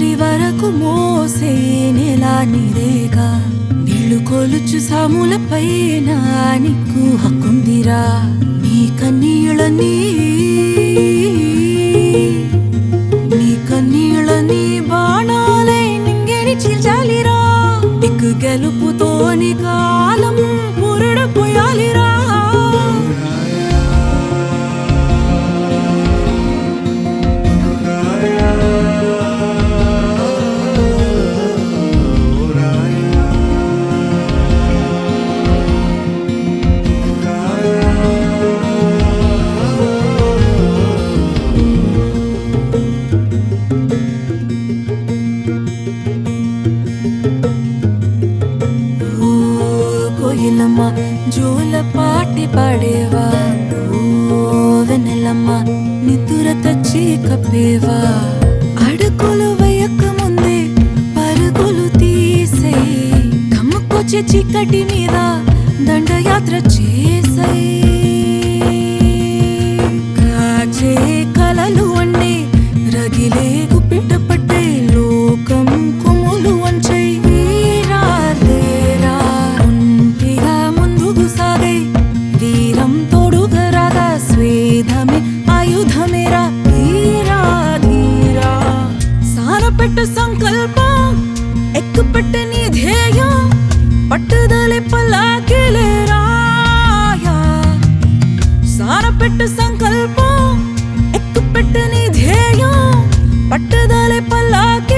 చివరి వరకు మోసే నెల నీదేగా నీళ్లు కొలుచు సాములపైన నీకు హక్కుందిరా నీ కన్నీళ్ళని బాణాలే నింగిని చీల్చాలిరా దిక్కు గెలుపుతోని కాలం పురుడు పోయాలిరా కోయిలమ్మ జోల పాటి పాడేవా ఓ వెన్నెలమ్మ నిద్ర తెచ్చి కప్పేవా అడుగులు వేయక ముందే పరుగులు తీసే కమ్ముకొచ్చే చీకటి మీద దండయాత్ర చేసే కాచే కలలు అన్నీ రగిలే గుప్పిట పట్టే లోకం కుములు వంచే ఆయుధమేరా ధీరా ధీరా సారపెట్టు సంకల్పం ఎక్కుపెట్టు నీ ధ్యేయం పట్టుదలే పల్లాకిలేరాయా సారపెట్టు సంకల్పం ఎక్కుపెట్టు నీ ధ్యేయం పట్టుదలే పల్లాకి